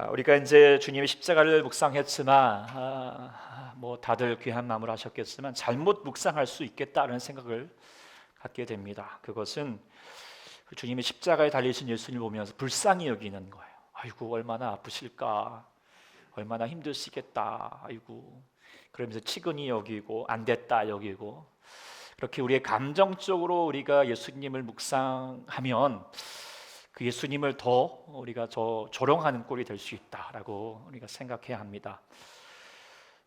우리가 이제 주님의 십자가를 묵상했지만 뭐 다들 귀한 마음을 하셨겠지만 잘못 묵상할 수 있겠다는 생각을 갖게 됩니다. 그것은 그 주님의 십자가에 달리신 예수님을 보면서 불쌍히 여기는 거예요. 아이고 얼마나 아프실까, 얼마나 힘드시겠다, 아이고 그러면서 치근히 여기고 안 됐다 여기고, 그렇게 우리의 감정적으로 우리가 예수님을 묵상하면 그 예수님을 더 우리가 조롱하는 꼴이 될 수 있다라고 우리가 생각해야 합니다.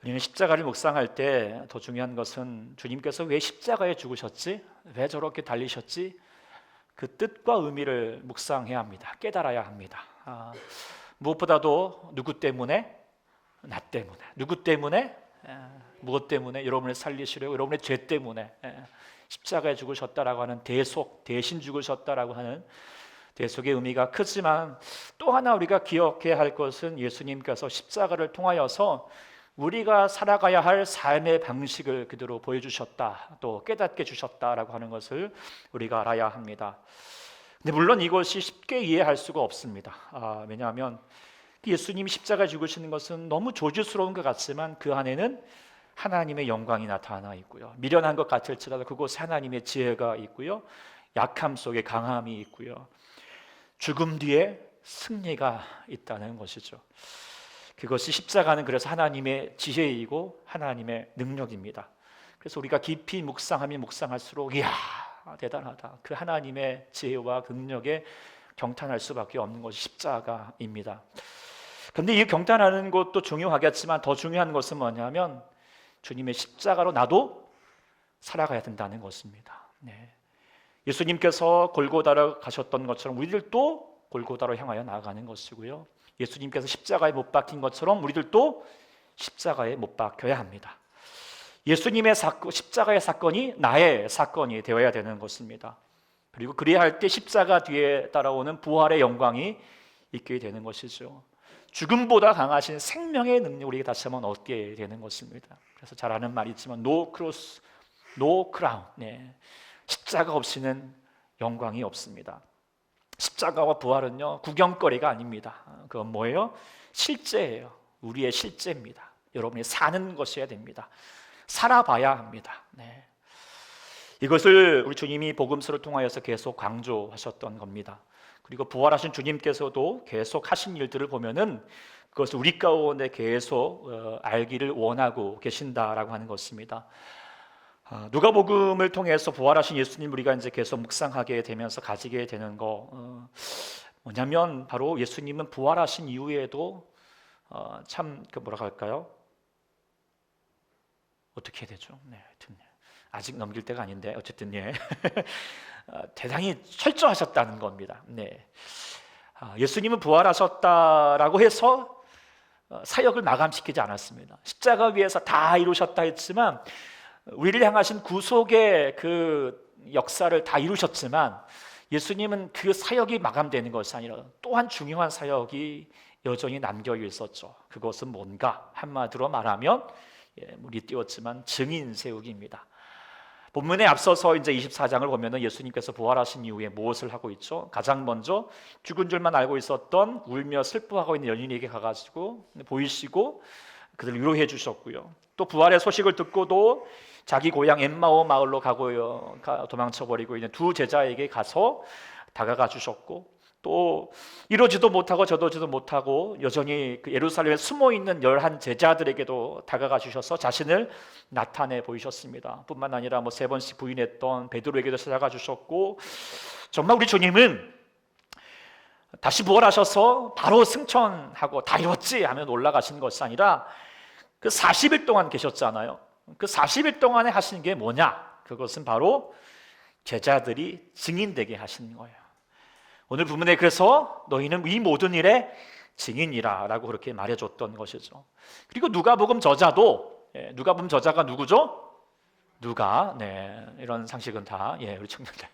우리는 십자가를 묵상할 때 더 중요한 것은 주님께서 왜 십자가에 죽으셨지? 왜 저렇게 달리셨지? 그 뜻과 의미를 묵상해야 합니다. 깨달아야 합니다. 무엇보다도 누구 때문에? 나 때문에. 누구 때문에? 무엇 때문에? 여러분을 살리시려고, 여러분의 죄 때문에 십자가에 죽으셨다라고 하는 대속, 대신 죽으셨다라고 하는 대속의 의미가 크지만, 또 하나 우리가 기억해야 할 것은 예수님께서 십자가를 통하여서 우리가 살아가야 할 삶의 방식을 그대로 보여주셨다, 또 깨닫게 주셨다라고 하는 것을 우리가 알아야 합니다. 근데 물론 이것이 쉽게 이해할 수가 없습니다. 왜냐하면 예수님이 십자가에 죽으시는 것은 너무 조주스러운 것 같지만 그 안에는 하나님의 영광이 나타나 있고요, 미련한 것 같을지라도 그곳에 하나님의 지혜가 있고요, 약함 속에 강함이 있고요, 죽음 뒤에 승리가 있다는 것이죠. 그것이 십자가는 그래서 하나님의 지혜이고 하나님의 능력입니다. 그래서 우리가 깊이 묵상하면 묵상할수록 이야 대단하다, 그 하나님의 지혜와 능력에 경탄할 수밖에 없는 것이 십자가입니다. 그런데 이 경탄하는 것도 중요하겠지만 더 중요한 것은 뭐냐면 주님의 십자가로 나도 살아가야 된다는 것입니다. 예수님께서 골고다로 가셨던 것처럼 우리들도 골고다로 향하여 나아가는 것이고요, 예수님께서 십자가에 못 박힌 것처럼 우리들도 십자가에 못 박혀야 합니다. 예수님의 십자가의 사건이 나의 사건이 되어야 되는 것입니다. 그리고 그래야 할 때 십자가 뒤에 따라오는 부활의 영광이 있게 되는 것이죠. 죽음보다 강하신 생명의 능력을 우리가 다시 한번 얻게 되는 것입니다. 그래서 잘 아는 말이지만 No cross, no crown. 십자가 없이는 영광이 없습니다. 십자가와 부활은요 구경거리가 아닙니다. 그건 뭐예요? 실제예요. 우리의 실제입니다. 여러분이 사는 것이어야 됩니다. 살아봐야 합니다. 이것을 우리 주님이 복음서를 통하여서 계속 강조하셨던 겁니다. 그리고 부활하신 주님께서도 계속 하신 일들을 보면은 그것을 우리 가운데 계속 알기를 원하고 계신다라고 하는 것입니다. 누가복음을 통해서 부활하신 예수님 우리가 이제 계속 묵상하게 되면서 가지게 되는 거 뭐냐면 바로 예수님은 부활하신 이후에도 참 뭐라고 할까요? 어떻게 해야 되죠? 하여튼 아직 넘길 때가 아닌데 어쨌든 대단히 철저하셨다는 겁니다. 예수님은 부활하셨다라고 해서 사역을 마감시키지 않았습니다. 십자가 위에서 다 이루셨다 했지만, 우리를 향하신 구속의 그 역사를 다 이루셨지만 예수님은 그 사역이 마감되는 것이 아니라 또한 중요한 사역이 여전히 남겨 있었죠. 그것은 뭔가 한마디로 말하면 물이 띄웠지만 증인 세우기입니다. 본문에 앞서서 이제 24장을 보면은 예수님께서 부활하신 이후에 무엇을 하고 있죠? 가장 먼저 죽은 줄만 알고 있었던 울며 슬퍼하고 있는 연인에게 가가지고 보이시고 그들을 위로해 주셨고요, 또 부활의 소식을 듣고도 자기 고향 엠마오 마을로 가고요, 도망쳐버리고 있는 두 제자에게 가서 다가가 주셨고, 또 이러지도 못하고 저러지도 못하고 여전히 그 예루살렘에 숨어있는 11 제자들에게도 다가가 주셔서 자신을 나타내 보이셨습니다. 뿐만 아니라 3번씩 부인했던 베드로에게도 찾아가 주셨고, 정말 우리 주님은 다시 부활하셔서 바로 승천하고 다 이뤘지 하면 올라가신 것이 아니라 그 40일 동안 계셨잖아요. 그 40일 동안에 하신 게 뭐냐? 그것은 바로 제자들이 증인되게 하신 거예요. 오늘 본문에 그래서 너희는 이 모든 일의 증인이라 라고 그렇게 말해줬던 것이죠. 그리고 누가복음 저자도, 누가복음 저자가 누구죠? 누가. 이런 상식은 다 우리 청년들.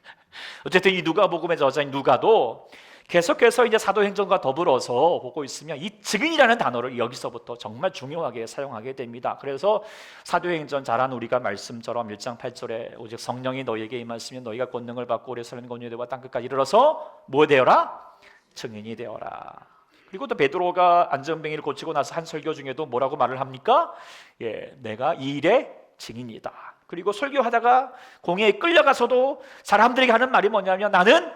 어쨌든 이 누가복음의 저자인 누가도 계속해서 이제 사도행전과 더불어서 보고 있으면 이 증인이라는 단어를 여기서부터 정말 중요하게 사용하게 됩니다. 그래서 사도행전 잘 아는 우리가 말씀처럼 1장 8절에 오직 성령이 너희에게 임하시면 너희가 권능을 받고 오래 살는 권유되와 땅끝까지 이르러서 뭐 되어라? 증인이 되어라. 그리고 또 베드로가 안전뱅이를 고치고 나서 한 설교 중에도 뭐라고 말을 합니까? 내가 이 일의 증인이다. 그리고 설교하다가 공회에 끌려가서도 사람들에게 하는 말이 뭐냐면 나는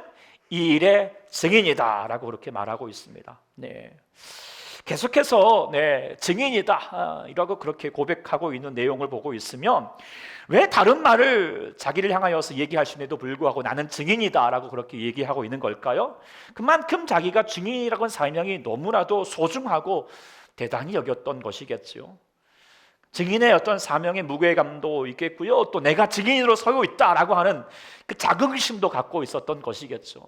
이 일의 증인이다 라고 그렇게 말하고 있습니다. 계속해서 증인이다 이라고 그렇게 고백하고 있는 내용을 보고 있으면 왜 다른 말을 자기를 향하여서 얘기할 수 있는데도 불구하고 나는 증인이다 라고 그렇게 얘기하고 있는 걸까요? 그만큼 자기가 증인이라고 하는 사명이 너무나도 소중하고 대단히 여겼던 것이겠죠. 증인의 어떤 사명의 무게감도 있겠고요, 또 내가 증인으로 서고 있다라고 하는 그 자긍심도 갖고 있었던 것이겠죠.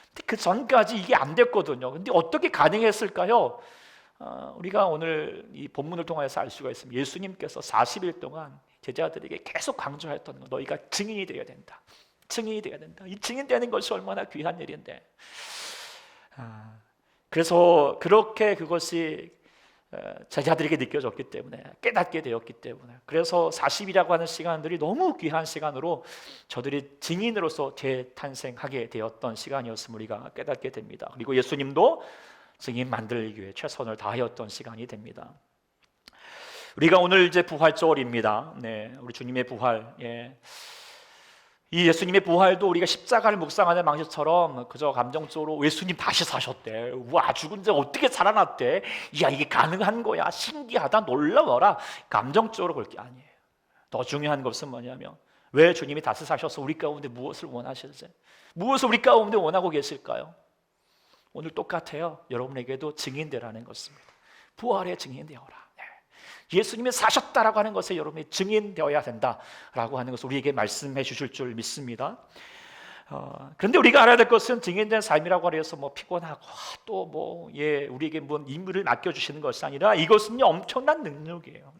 근데 그 전까지 이게 안 됐거든요. 근데 어떻게 가능했을까요? 우리가 오늘 이 본문을 통해서 알 수가 있습니다. 예수님께서 40일 동안 제자들에게 계속 강조했던 거, 너희가 증인이 되어야 된다. 증인이 되어야 된다. 이 증인 되는 것이 얼마나 귀한 일인데. 그래서 그렇게 그것이 제자들에게 느껴졌기 때문에, 깨닫게 되었기 때문에, 그래서 40이라고 하는 시간들이 너무 귀한 시간으로 저들이 증인으로서 재탄생하게 되었던 시간이었음을 우리가 깨닫게 됩니다. 그리고 예수님도 증인 만들기 위해 최선을 다하였던 시간이 됩니다. 우리가 오늘 이제 부활절입니다. 우리 주님의 부활. 이 예수님의 부활도 우리가 십자가를 묵상하는 방식처럼 그저 감정적으로 예수님 다시 사셨대, 와 죽은 자 어떻게 살아났대, 야 이게 가능한 거야, 신기하다, 놀라워라, 감정적으로 볼 게 아니에요. 더 중요한 것은 뭐냐면 왜 주님이 다시 사셔서 우리 가운데 무엇을 원하실지, 무엇을 우리 가운데 원하고 계실까요? 오늘 똑같아요. 여러분에게도 증인되라는 것입니다. 부활의 증인되어라. 예수님이 사셨다라고 하는 것에 여러분이 증인되어야 된다라고 하는 것을 우리에게 말씀해 주실 줄 믿습니다. 그런데 우리가 알아야 될 것은 증인된 삶이라고 해서 뭐 피곤하고 또 우리에게 뭔 임무를 맡겨주시는 것이 아니라 이것은요 엄청난 능력이에요.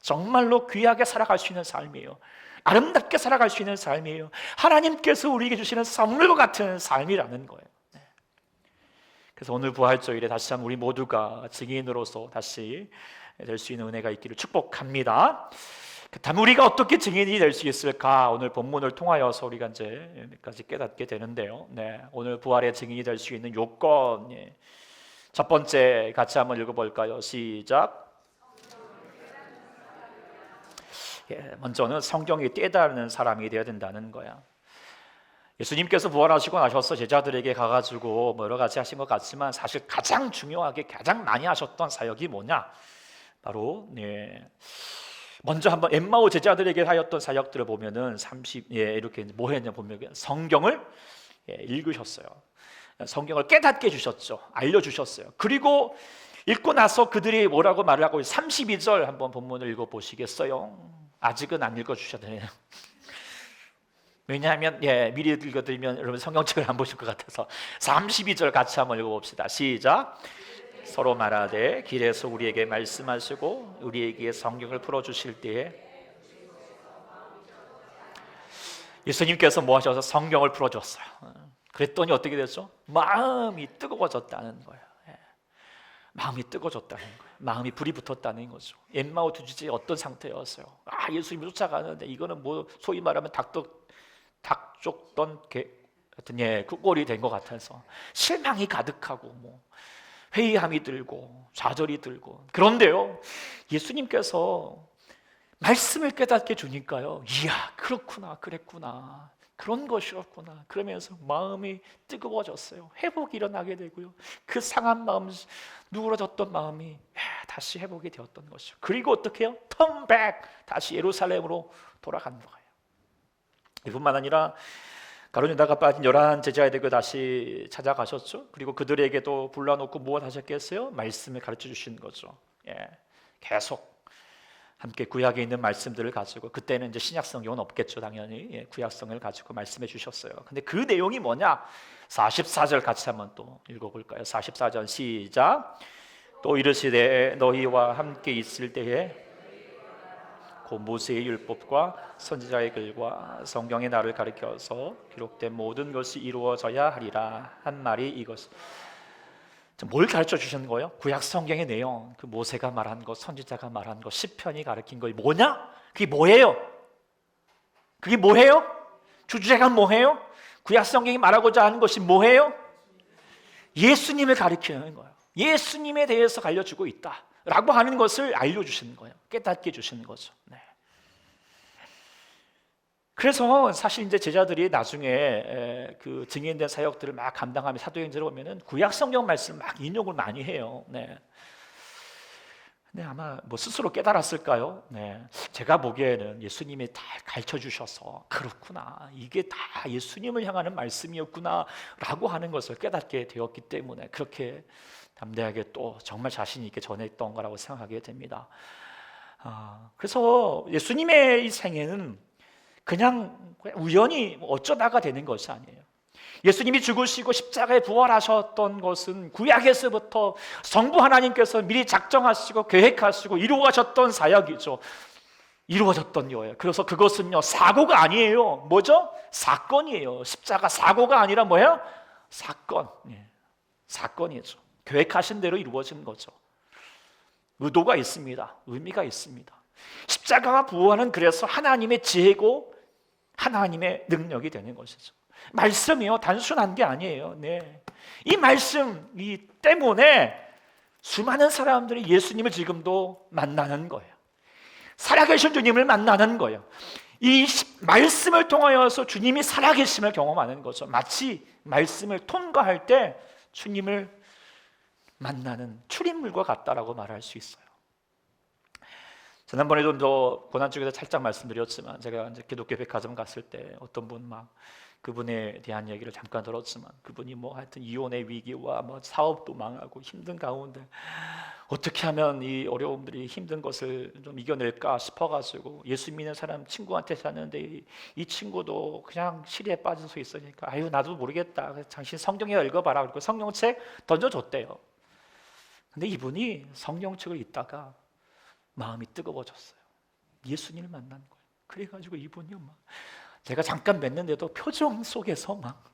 정말로 귀하게 살아갈 수 있는 삶이에요. 아름답게 살아갈 수 있는 삶이에요. 하나님께서 우리에게 주시는 선물과 같은 삶이라는 거예요. 그래서 오늘 부활절에 다시 한번 우리 모두가 증인으로서 다시 될 수 있는 은혜가 있기를 축복합니다. 그렇다면 우리가 어떻게 증인이 될 수 있을까? 오늘 본문을 통하여서 우리가 이제 여기까지 깨닫게 되는데요. 오늘 부활의 증인이 될 수 있는 요건, 첫 번째 같이 한번 읽어볼까요? 시작. 먼저는 성경이 깨달는 사람이 되어야 된다는 거야. 예수님께서 부활하시고 나셔서 제자들에게 가가지고 여러 가지 하신 것 같지만 사실 가장 중요하게 가장 많이 하셨던 사역이 뭐냐? 바로 먼저 한번 엠마오 제자들에게 하였던 사역들을 보면은 이렇게 뭐 했냐 보면 성경을 읽으셨어요. 성경을 깨닫게 해주셨죠. 알려주셨어요. 그리고 읽고 나서 그들이 뭐라고 말을 하고 32절 한번 본문을 읽어보시겠어요? 아직은 안 읽어주셔도 돼요. 왜냐하면 미리 읽어드리면 여러분 성경책을 안 보실 것 같아서 32절 같이 한번 읽어봅시다. 시작. 서로 말하되 길에서 우리에게 말씀하시고 우리에게 성경을 풀어주실 때에 예수님께서 뭐 하셔서 성경을 풀어줬어요. 그랬더니 어떻게 됐죠? 마음이 뜨거워졌다는 거예요. 마음이 뜨거워졌다는 거예요. 마음이 불이 붙었다는 거죠. 엠마오 두지지 어떤 상태였어요? 예수님을 쫓아가는데 이거는 뭐 소위 말하면 닭 쫓던 그 꼴이 된 것 같아서 실망이 가득하고 회의함이 들고 좌절이 들고, 그런데요 예수님께서 말씀을 깨닫게 주니까요, 이야 그렇구나, 그랬구나, 그런 것이었구나, 그러면서 마음이 뜨거워졌어요. 회복이 일어나게 되고요, 그 상한 마음, 누그러졌던 마음이 다시 회복이 되었던 것이죠. 그리고 어떻게 해요? Turn back, 다시 예루살렘으로 돌아간 거예요. 이뿐만 아니라 가룟 유다가 빠진 11 제자들에게 다시 찾아가셨죠. 그리고 그들에게도 불러놓고 무엇 하셨겠어요? 말씀을 가르쳐 주시는 거죠. 계속 함께 구약에 있는 말씀들을 가지고, 그때는 이제 신약 성경은 없겠죠 당연히. 구약 성경을 가지고 말씀해 주셨어요. 근데 그 내용이 뭐냐? 44절 같이 한번 또 읽어볼까요? 44절 시작. 또 이르시되 너희와 함께 있을 때에 모세의 율법과 선지자의 글과 성경의 나를 가르쳐서 기록된 모든 것이 이루어져야 하리라 한 말이 이것. 뭘 가르쳐 주신 거예요? 구약 성경의 내용, 그 모세가 말한 것, 선지자가 말한 것, 시편이 가르친 거 뭐냐? 그게 뭐예요? 그게 뭐예요? 주제가 뭐예요? 구약 성경이 말하고자 하는 것이 뭐예요? 예수님을 가르치는 거예요. 예수님에 대해서 알려주고 있다라고 하는 것을 알려주시는 거예요. 깨닫게 해주시는 거죠. 네. 그래서 사실 이제 제자들이 나중에 그 증인된 사역들을 막 감당하며 사도행전을 보면은 구약 성경 말씀 막 인용을 많이 해요. 네. 근데 아마 뭐 스스로 깨달았을까요? 네. 제가 보기에는 예수님이 다 가르쳐 주셔서 그렇구나, 이게 다 예수님을 향하는 말씀이었구나라고 하는 것을 깨닫게 되었기 때문에 그렇게 담대하게 또 정말 자신 있게 전했던 거라고 생각하게 됩니다. 그래서 예수님의 이 생애는 그냥 우연히 어쩌다가 되는 것이 아니에요. 예수님이 죽으시고 십자가에 부활하셨던 것은 구약에서부터 성부 하나님께서 미리 작정하시고 계획하시고 이루어졌던 사역이죠. 이루어졌던 거예요. 그래서 그것은요, 사고가 아니에요. 뭐죠? 사건이에요. 십자가 사고가 아니라 뭐예요? 사건. 사건이죠. 계획하신 대로 이루어진 거죠. 의도가 있습니다. 의미가 있습니다. 십자가와 부활은 그래서 하나님의 지혜고 하나님의 능력이 되는 것이죠. 말씀이요, 단순한 게 아니에요. 네. 이 말씀이 때문에 수많은 사람들이 예수님을 지금도 만나는 거예요. 살아계신 주님을 만나는 거예요. 이 말씀을 통하여서 주님이 살아계심을 경험하는 거죠. 마치 말씀을 통과할 때 주님을 만나는 출입물과 같다라고 말할 수 있어요. 지난번에도 또 고난 쪽에서 살짝 말씀드렸지만, 제가 이제 기독교 백화점 갔을 때 어떤 분 막 그분에 대한 얘기를 잠깐 들었지만, 그분이 뭐 하여튼 이혼의 위기와 뭐 사업도 망하고 힘든 가운데 어떻게 하면 이 어려움들이 힘든 것을 좀 이겨낼까 싶어가지고 예수 믿는 사람 친구한테 잤는데, 이 친구도 그냥 시리에 빠져서 있으니까 아유 나도 모르겠다, 당신 성경에 읽어봐라, 그리고 성경책 던져줬대요. 근데 이분이 성경책을 읽다가 마음이 뜨거워졌어요. 예수님을 만난 거예요. 그래가지고 이분이요, 막 제가 잠깐 뵀는데도 표정 속에서 막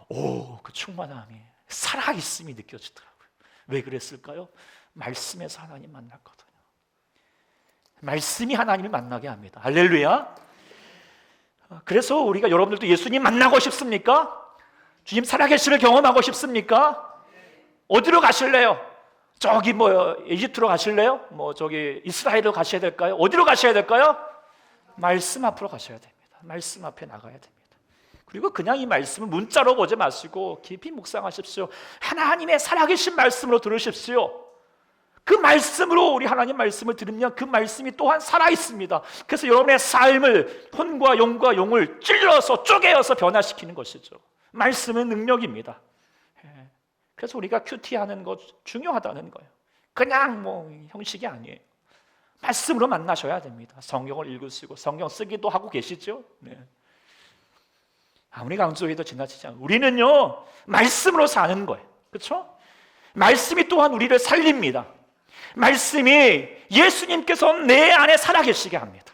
그 충만함이, 살아있음이 느껴지더라고요. 왜 그랬을까요? 말씀에서 하나님 만났거든요. 말씀이 하나님을 만나게 합니다. 할렐루야. 그래서 우리가, 여러분들도 예수님 만나고 싶습니까? 주님 살아계심을 경험하고 싶습니까? 어디로 가실래요? 저기 뭐 이집트로 가실래요? 뭐 저기 이스라엘로 가셔야 될까요? 어디로 가셔야 될까요? 말씀 앞으로 가셔야 됩니다. 말씀 앞에 나가야 됩니다. 그리고 그냥 이 말씀을 문자로 보지 마시고 깊이 묵상하십시오. 하나님의 살아계신 말씀으로 들으십시오. 그 말씀으로, 우리 하나님 말씀을 들으면 그 말씀이 또한 살아있습니다. 그래서 여러분의 삶을 혼과 영과 용을 찔러서 쪼개어서 변화시키는 것이죠. 말씀은 능력입니다. 그래서 우리가 큐티하는 것 중요하다는 거예요. 그냥 뭐 형식이 아니에요. 말씀으로 만나셔야 됩니다. 성경을 읽으시고 성경 쓰기도 하고 계시죠? 네. 아무리 강조해도 지나치지 않아요. 우리는요, 말씀으로 사는 거예요. 그렇죠? 말씀이 또한 우리를 살립니다. 말씀이 예수님께서 내 안에 살아계시게 합니다.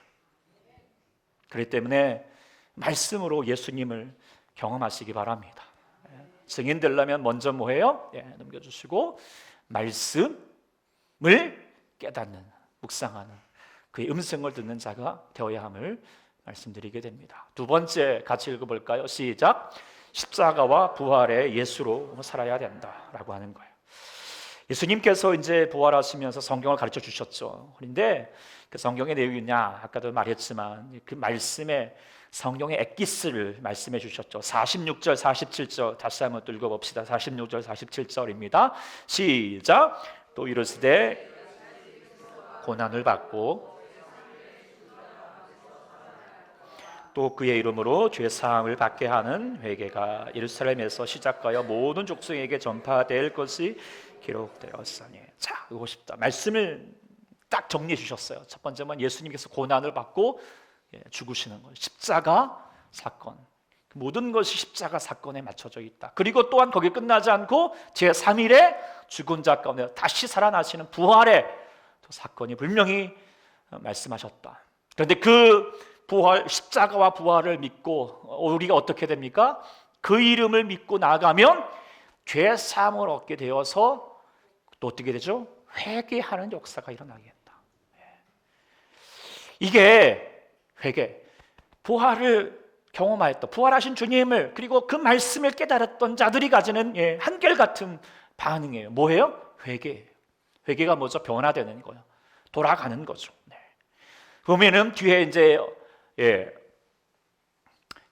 그렇기 때문에 말씀으로 예수님을 경험하시기 바랍니다. 증인 되려면 먼저 뭐예요? 넘겨주시고 말씀을 깨닫는, 묵상하는 그의 음성을 듣는 자가 되어야 함을 말씀드리게 됩니다. 두 번째 같이 읽어볼까요? 시작. 십자가와 부활의 예수로 살아야 된다라고 하는 거예요. 예수님께서 이제 부활하시면서 성경을 가르쳐 주셨죠. 그런데 그 성경의 내용이냐, 아까도 말했지만 그 말씀에 성경의 엑기스를 말씀해 주셨죠. 46절, 47절 다시 한번 또 읽어봅시다. 46절, 47절입니다. 시작. 또 이르시되 고난을 받고 또 그의 이름으로 죄사함을 받게 하는 회개가 예루살렘에서 시작하여 모든 족속에게 전파될 것이 기록되었으니. 자, 이거 싶다. 말씀을 딱 정리해 주셨어요. 첫 번째는 예수님께서 고난을 받고 죽으시는 거예요. 십자가 사건, 모든 것이 십자가 사건에 맞춰져 있다. 그리고 또한 거기 끝나지 않고 제3일에 죽은 자 가운데 다시 살아나시는 부활의 사건이 분명히 말씀하셨다. 그런데 그 부활, 십자가와 부활을 믿고 우리가 어떻게 됩니까? 그 이름을 믿고 나가면 죄 사함을 얻게 되어서 또 어떻게 되죠? 회개하는 역사가 일어나게 된다. 이게 회개, 부활을 경험하였던, 부활하신 주님을, 그리고 그 말씀을 깨달았던 자들이 가지는 한결같은 반응이에요. 뭐예요? 회개가 뭐죠? 변화되는 거예요. 돌아가는 거죠. 네. 보면은 뒤에 이제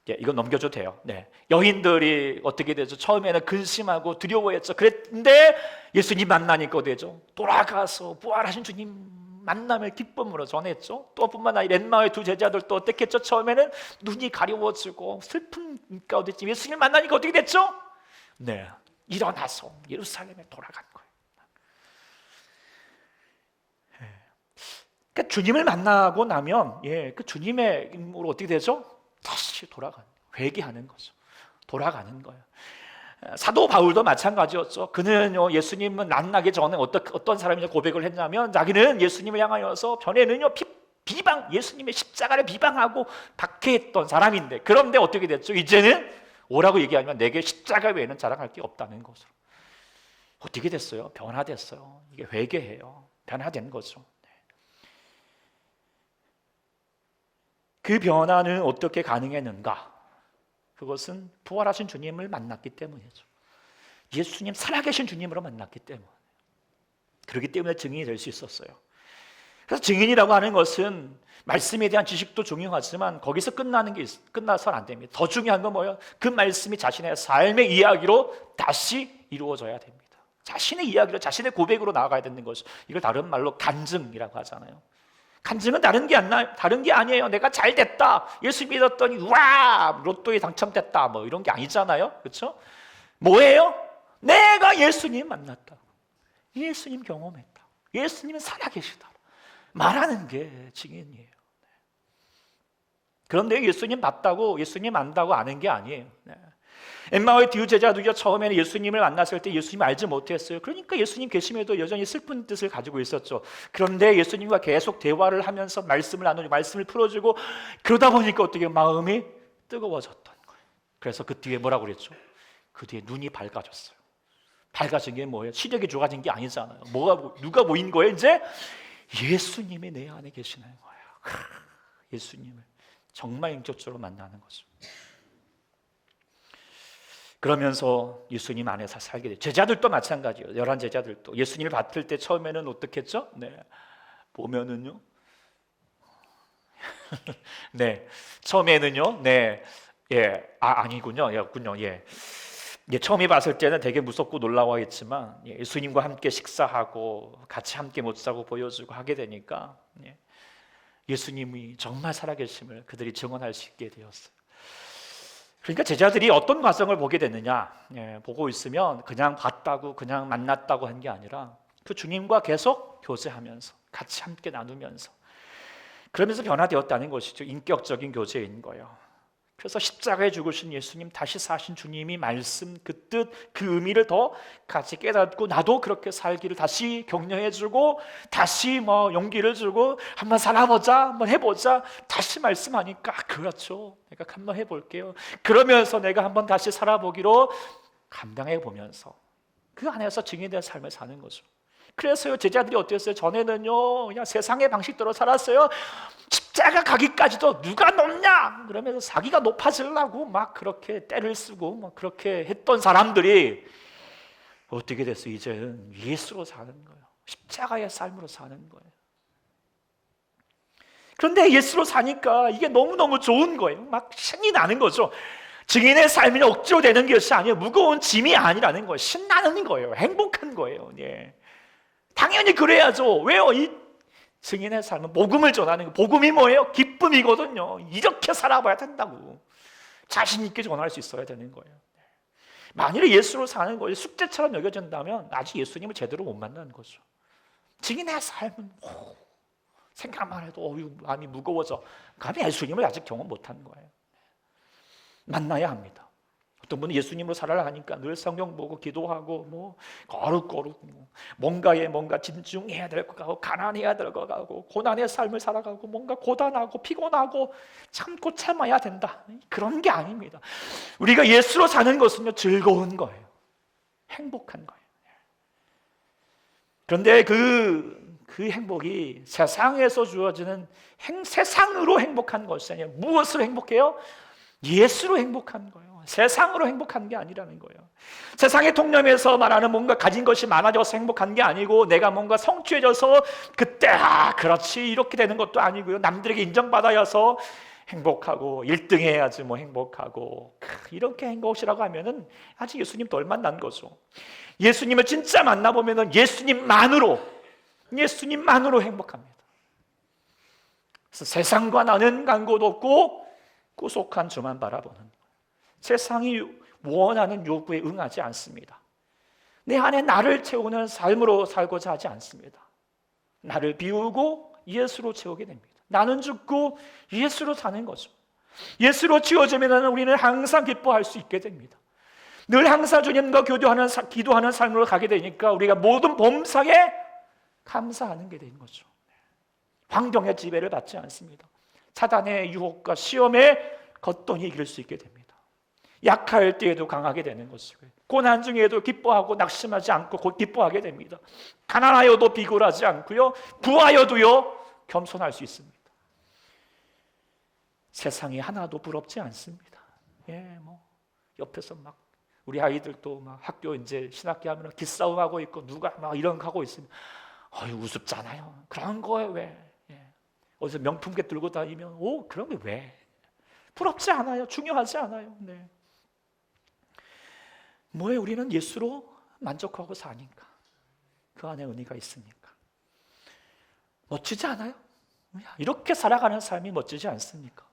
이거 넘겨줘도 돼요. 네. 여인들이 어떻게 되죠? 처음에는 근심하고 두려워했죠. 그랬는데 예수님 만나니까 어떻게 되죠? 돌아가서 부활하신 주님 만남을 기쁨으로 전했죠. 또 뿐만 아니라 엠마오의 두 제자들도 어떻게 했죠? 처음에는 눈이 가려워지고 슬픈 가운데 예수님 만나니까 어떻게 됐죠? 네, 일어나서 예루살렘에 돌아간 거예요. 그러니까 주님을 만나고 나면 그 주님의 임무로 어떻게 되죠? 다시 돌아가는, 회개하는 거죠. 돌아가는 거예요. 사도 바울도 마찬가지였죠. 그는요, 예수님은 만나기 전에 어떤 사람이 고백을 했냐면, 자기는 예수님을 향하여서 전에는요 비방, 예수님의 십자가를 비방하고 박해했던 사람인데, 그런데 어떻게 됐죠? 이제는 뭐라고 얘기하면 내게 십자가 외에는 자랑할 게 없다는 거죠. 어떻게 됐어요? 변화됐어요. 이게 회개해요. 변화된 거죠. 그 변화는 어떻게 가능했는가? 그것은 부활하신 주님을 만났기 때문이죠. 예수님, 살아계신 주님으로 만났기 때문에. 그렇기 때문에 증인이 될 수 있었어요. 그래서 증인이라고 하는 것은 말씀에 대한 지식도 중요하지만 거기서 끝나서는 안 됩니다. 더 중요한 건 뭐예요? 그 말씀이 자신의 삶의 이야기로 다시 이루어져야 됩니다. 자신의 이야기로, 자신의 고백으로 나아가야 되는 것이, 이걸 다른 말로 간증이라고 하잖아요. 간증은 다른 게 아니에요. 내가 잘 됐다, 예수 믿었더니 와 로또에 당첨됐다, 뭐 이런 게 아니잖아요. 그렇죠? 뭐예요? 내가 예수님 만났다, 예수님 경험했다, 예수님은 살아계시다 말하는 게 증인이에요. 그런데 예수님 봤다고, 예수님 안다고 아는 게 아니에요. 엠마오의 두 제자들이 처음에는 예수님을 만났을 때 예수님을 알지 못했어요. 그러니까 예수님 계심에도 여전히 슬픈 뜻을 가지고 있었죠. 그런데 예수님과 계속 대화를 하면서 말씀을 나누고 말씀을 풀어주고 그러다 보니까 어떻게 마음이 뜨거워졌던 거예요. 그래서 그 뒤에 뭐라고 그랬죠? 그 뒤에 눈이 밝아졌어요. 밝아진 게 뭐예요? 시력이 좋아진 게 아니잖아요. 누가 보인 거예요? 이제 예수님이 내 안에 계시는 거예요. 예수님을 정말 인격적으로 만나는 거죠. 그러면서 예수님 안에서 살게 돼요. 제자들도 마찬가지예요. 11 제자들도 예수님을 봤을 때 처음에는 어떻게 했죠? 보면은요, 처음에는요, 아니군요, 였군요. 처음에 봤을 때는 되게 무섭고 놀라워했지만 예수님과 함께 식사하고 같이 함께 못 자고 보여주고 하게 되니까 예수님이 정말 살아계심을 그들이 증언할 수 있게 되었어요. 그러니까 제자들이 어떤 과정을 보게 됐느냐, 보고 있으면 그냥 봤다고 그냥 만났다고 한 게 아니라 그 주님과 계속 교제하면서 같이 함께 나누면서 그러면서 변화되었다는 것이죠. 인격적인 교제인 거예요. 그래서 십자가에 죽으신 예수님, 다시 사신 주님이 말씀, 그 뜻, 그 의미를 더 같이 깨닫고 나도 그렇게 살기를 다시 격려해주고 다시 용기를 주고 한번 살아보자, 한번 해보자, 다시 말씀하니까 그렇죠, 내가 한번 해볼게요. 그러면서 내가 한번 다시 살아보기로 감당해보면서 그 안에서 증인된 삶을 사는 거죠. 그래서요, 제자들이 어땠어요? 전에는요 그냥 세상의 방식대로 살았어요. 십자가 가기까지도 누가 높냐 그러면서 자기가 높아지려고 막 그렇게 떼를 쓰고 막 그렇게 했던 사람들이 어떻게 됐어요? 이제는 예수로 사는 거예요. 십자가의 삶으로 사는 거예요. 그런데 예수로 사니까 이게 너무너무 좋은 거예요. 막 신이 나는 거죠. 증인의 삶이 억지로 되는 것이 아니에요. 무거운 짐이 아니라는 거예요. 신나는 거예요. 행복한 거예요. 당연히 그래야죠. 왜요? 이 증인의 삶은 복음을 전하는 거. 복음이 뭐예요? 기쁨이거든요. 이렇게 살아봐야 된다고 자신 있게 전할 수 있어야 되는 거예요. 만일에 예수로 사는 것이 숙제처럼 여겨진다면 아직 예수님을 제대로 못 만나는 거죠. 증인의 삶은 생각만 해도 마음이 무거워져. 감히 예수님을 아직 경험 못한 거예요. 만나야 합니다. 어떤 분은 예수님으로 살아라 하니까 늘 성경 보고 기도하고 거룩 뭔가 진중해야 될 것 같고 가난해야 될 것 같고 고난의 삶을 살아가고 뭔가 고단하고 피곤하고 참고 참아야 된다, 그런 게 아닙니다. 우리가 예수로 사는 것은요 즐거운 거예요. 행복한 거예요. 그런데 그 행복이 세상에서 주어지는 세상으로 행복한 것이 아니라 무엇으로 행복해요? 예수로 행복한 거예요. 세상으로 행복한 게 아니라는 거예요. 세상의 통념에서 말하는 뭔가 가진 것이 많아져서 행복한 게 아니고, 내가 뭔가 성취해져서 그때 그렇지 이렇게 되는 것도 아니고요. 남들에게 인정받아야 해서 행복하고 1등 해야지 뭐 행복하고, 이렇게 행복이라고 하면은 아직 예수님도 얼마 난 거죠. 예수님을 진짜 만나보면은 예수님만으로 행복합니다. 그래서 세상과 나는 간 곳 없고 구속한 주만 바라보는 거예요. 세상이 원하는 요구에 응하지 않습니다. 내 안에 나를 채우는 삶으로 살고자 하지 않습니다. 나를 비우고 예수로 채우게 됩니다. 나는 죽고 예수로 사는 거죠. 예수로 지어지면 우리는 항상 기뻐할 수 있게 됩니다. 늘 항상 주님과 기도하는 삶으로 가게 되니까 우리가 모든 범사에 감사하는 게 되는 거죠. 환경의 지배를 받지 않습니다. 사단의 유혹과 시험에 걷더니 이길 수 있게 됩니다. 약할 때에도 강하게 되는 것이고요. 고난 중에도 기뻐하고 낙심하지 않고 곧 기뻐하게 됩니다. 가난하여도 비굴하지 않고요, 부하여도요 겸손할 수 있습니다. 세상이 하나도 부럽지 않습니다. 옆에서 막 우리 아이들도 막 학교 이제 신학기 하면 기싸움하고 있고 누가 막 이런 거 하고 있으면 우습잖아요. 그런 거에 왜? 어디서 명품게 들고 다니면 그런 게 왜? 부럽지 않아요. 중요하지 않아요. 네. 뭐예요? 우리는 예수로 만족하고 사니까, 그 안에 은혜가 있으니까. 멋지지 않아요? 이렇게 살아가는 삶이 멋지지 않습니까?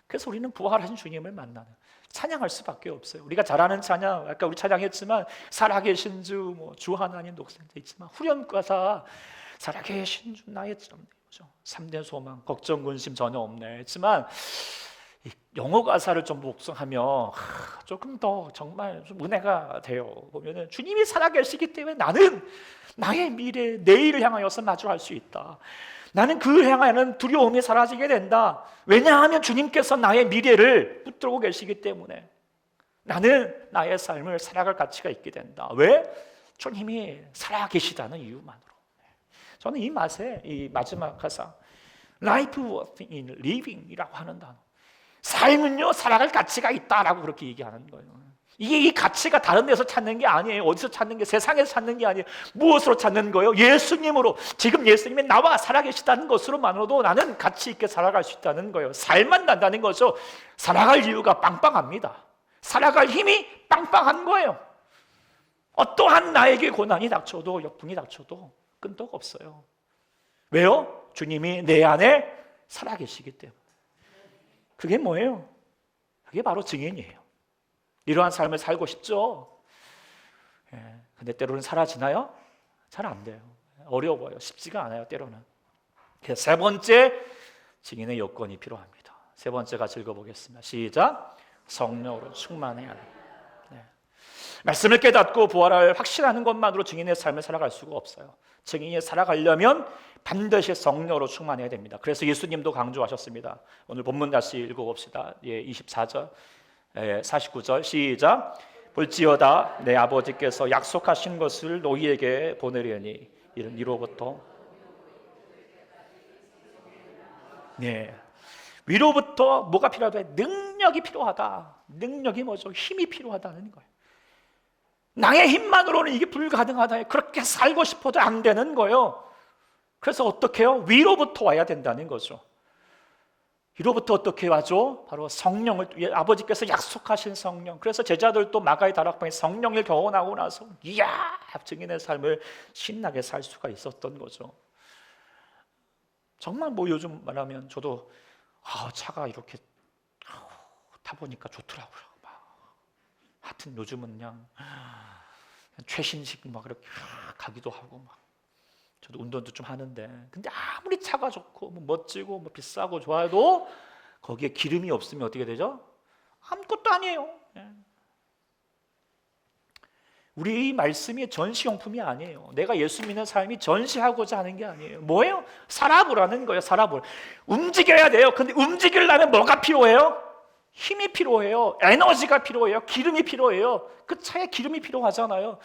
그래서 우리는 부활하신 주님을 만나는, 찬양할 수밖에 없어요. 우리가 잘 아는 찬양, 아까 우리 찬양했지만 살아계신 주, 주 하나님 독생자 있지만, 후렴가사 살아계신 주 나의 점, 3대 소망, 걱정 근심 전혀 없네 했지만, 영어 가사를 좀 묵상하면 조금 더 정말 좀 은혜가 돼요. 보면은 주님이 살아계시기 때문에 나는 나의 미래, 내일을 향하여서 마주할 수 있다. 나는 그를 향하여는 두려움이 사라지게 된다. 왜냐하면 주님께서 나의 미래를 붙들고 계시기 때문에 나는 나의 삶을 살아갈 가치가 있게 된다. 왜? 주님이 살아계시다는 이유만으로. 저는 이 맛에 이 마지막 가사 Life worth in living이라고 하는 단어, 삶은요 살아갈 가치가 있다라고 그렇게 얘기하는 거예요. 이게 이 가치가 다른 데서 찾는 게 아니에요. 어디서 찾는 게, 세상에서 찾는 게 아니에요. 무엇으로 찾는 거예요? 예수님으로. 지금 예수님이 나와 살아계시다는 것으로만으로도 나는 가치 있게 살아갈 수 있다는 거예요. 살만 난다는 거죠. 살아갈 이유가 빵빵합니다. 살아갈 힘이 빵빵한 거예요. 어떠한 나에게 고난이 닥쳐도, 역풍이 닥쳐도 끈떡 없어요. 왜요? 주님이 내 안에 살아계시기 때문에. 그게 뭐예요? 그게 바로 증인이에요. 이러한 삶을 살고 싶죠? 근데 때로는 사라지나요? 잘 안 돼요. 어려워요. 쉽지가 않아요, 때로는. 그래서 세 번째, 증인의 여건이 필요합니다. 세 번째 같이 읽어보겠습니다. 시작. 성령으로 충만해야 합니다. 말씀을 깨닫고 부활을 확신하는 것만으로 증인의 삶을 살아갈 수가 없어요. 증인이 살아가려면 반드시 성령으로 충만해야 됩니다. 그래서 예수님도 강조하셨습니다. 오늘 본문 다시 읽어봅시다. 24절, 49절 시작. 볼지어다 내 아버지께서 약속하신 것을 너희에게 보내려니 이는 이로부터 위로부터 뭐가 필요하다? 능력이 필요하다. 능력이 뭐죠? 힘이 필요하다는 거예요. 나의 힘만으로는 이게 불가능하다. 그렇게 살고 싶어도 안 되는 거예요. 그래서 어떻게 해요? 위로부터 와야 된다는 거죠. 위로부터 어떻게 와죠? 바로 성령을, 아버지께서 약속하신 성령. 그래서 제자들도 마가의 다락방에 성령을 경험하고 나서 이야, 증인의 삶을 신나게 살 수가 있었던 거죠. 정말 요즘 말하면 저도 차가 이렇게 타보니까 좋더라고요. 하여튼 요즘은 그냥 최신식 막 그렇게 가기도 하고 막. 저도 운동도 좀 하는데, 근데 아무리 차가 좋고 멋지고 비싸고 좋아도 거기에 기름이 없으면 어떻게 되죠? 아무것도 아니에요. 우리 이 말씀이 전시용품이 아니에요. 내가 예수 믿는 삶이 전시하고자 하는 게 아니에요. 뭐예요? 살아보라는 거예요. 살아볼. 움직여야 돼요. 근데 움직이려면 뭐가 필요해요? 힘이 필요해요. 에너지가 필요해요. 기름이 필요해요. 그 차에 기름이 필요하잖아요.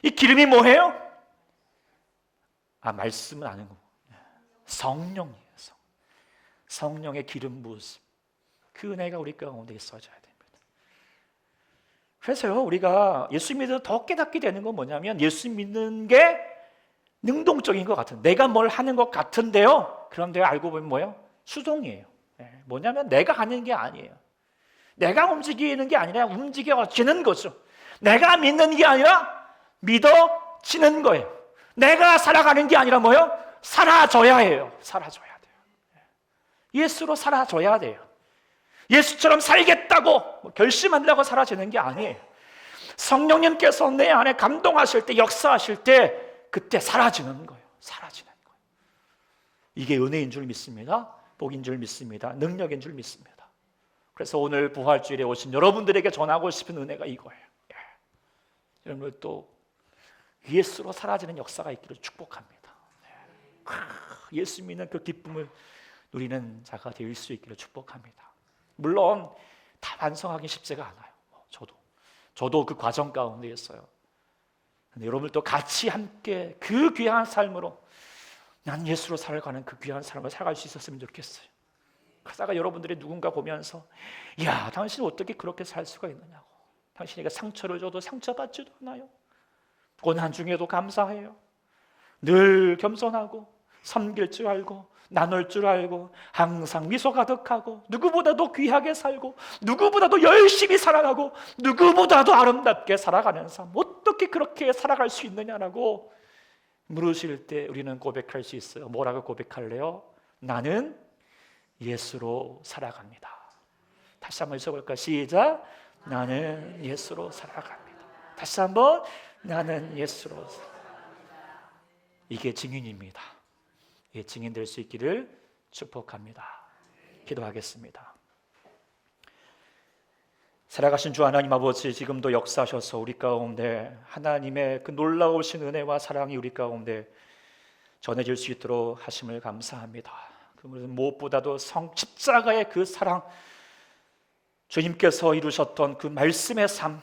이 기름이 뭐예요? 말씀은 아는 거. 성령이에요. 성령의 기름 부으심. 그 은혜가 우리 가운데 있어져야 됩니다. 그래서요, 우리가 예수 믿어 더 깨닫게 되는 건 뭐냐면, 예수 믿는 게 능동적인 것 같은, 내가 뭘 하는 것 같은데요, 그런데 알고 보면 뭐예요? 수동이에요. 뭐냐면 내가 하는 게 아니에요. 내가 움직이는 게 아니라 움직여지는 거죠. 내가 믿는 게 아니라 믿어지는 거예요. 내가 살아가는 게 아니라 뭐예요? 살아져야 해요. 살아져야 돼요. 예수로 살아져야 돼요. 예수처럼 살겠다고 결심한다고 사라지는 게 아니에요. 성령님께서 내 안에 감동하실 때, 역사하실 때, 그때 사라지는 거예요. 사라지는 거예요. 이게 은혜인 줄 믿습니다. 복인 줄 믿습니다. 능력인 줄 믿습니다. 그래서 오늘 부활주일에 오신 여러분들에게 전하고 싶은 은혜가 이거예요. 여러분들 또 예수로 사라지는 역사가 있기를 축복합니다. 예수 믿는 그 기쁨을 누리는 자가 될 수 있기를 축복합니다. 물론 다 완성하기 쉽지가 않아요. 저도 그 과정 가운데 있어요. 근데 여러분들도 같이 함께 그 귀한 삶으로, 난 예수로 살아가는 그 귀한 삶을 살아갈 수 있었으면 좋겠어요. 그러다가 여러분들이 누군가 보면서, 야, 당신이 어떻게 그렇게 살 수가 있느냐고, 당신에게 상처를 줘도 상처받지도 않아요, 고난 중에도 감사해요, 늘 겸손하고 섬길 줄 알고 나눌 줄 알고 항상 미소 가득하고 누구보다도 귀하게 살고 누구보다도 열심히 살아가고 누구보다도 아름답게 살아가는 삶, 어떻게 그렇게 살아갈 수 있느냐라고 물으실 때 우리는 고백할 수 있어요. 뭐라고 고백할래요? 나는 예수로 살아갑니다. 다시 한번 읽어볼까? 시작. 나는 예수로 살아갑니다. 다시 한번, 나는 예수로 살아갑니다. 이게 증인입니다. 예, 증인될 수 있기를 축복합니다. 기도하겠습니다. 살아가신 주 하나님 아버지, 지금도 역사하셔서 우리 가운데 하나님의 그 놀라우신 은혜와 사랑이 우리 가운데 전해질 수 있도록 하심을 감사합니다. 무엇보다도 십자가의 그 사랑, 주님께서 이루셨던 그 말씀의 삶,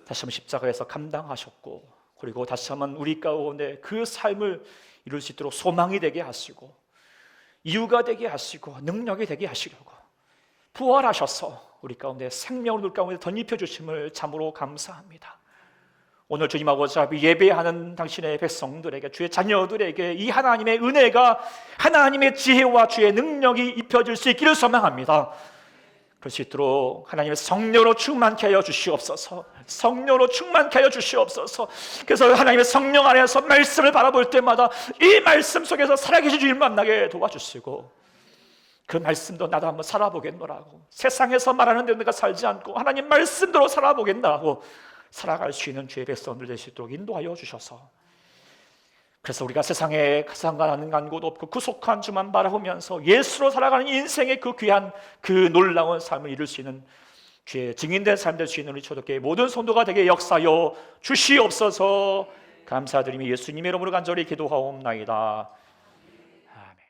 다시 한번 십자가에서 감당하셨고, 그리고 다시 한번 우리 가운데 그 삶을 이룰 수 있도록 소망이 되게 하시고 이유가 되게 하시고 능력이 되게 하시려고 부활하셔서 우리 가운데 생명을 우리 가운데 덧입혀 주심을 참으로 감사합니다. 오늘 주님 아버지 앞에 예배하는 당신의 백성들에게, 주의 자녀들에게 이 하나님의 은혜가, 하나님의 지혜와 주의 능력이 입혀질 수 있기를 소망합니다. 그럴 수 있도록 하나님의 성령으로 충만케 하여 주시옵소서. 성령으로 충만케 하여 주시옵소서. 그래서 하나님의 성령 안에서 말씀을 바라볼 때마다 이 말씀 속에서 살아계신 주님 만나게 도와주시고, 그 말씀도 나도 한번 살아보겠노라고, 세상에서 말하는 대로 내가 살지 않고 하나님 말씀대로 살아보겠다고 살아갈 수 있는 주의 백성들 될 수 있도록 인도하여 주셔서, 그래서 우리가 세상에 상관하는 간고도 없고 구속한 주만 바라보면서 예수로 살아가는 인생의 그 귀한, 그 놀라운 삶을 이룰 수 있는 주의 증인된 삶 될 수 있는 우리 초대교회 모든 성도가 되게 역사하여 주시옵소서. 감사드리며 예수님의 이름으로 간절히 기도하옵나이다.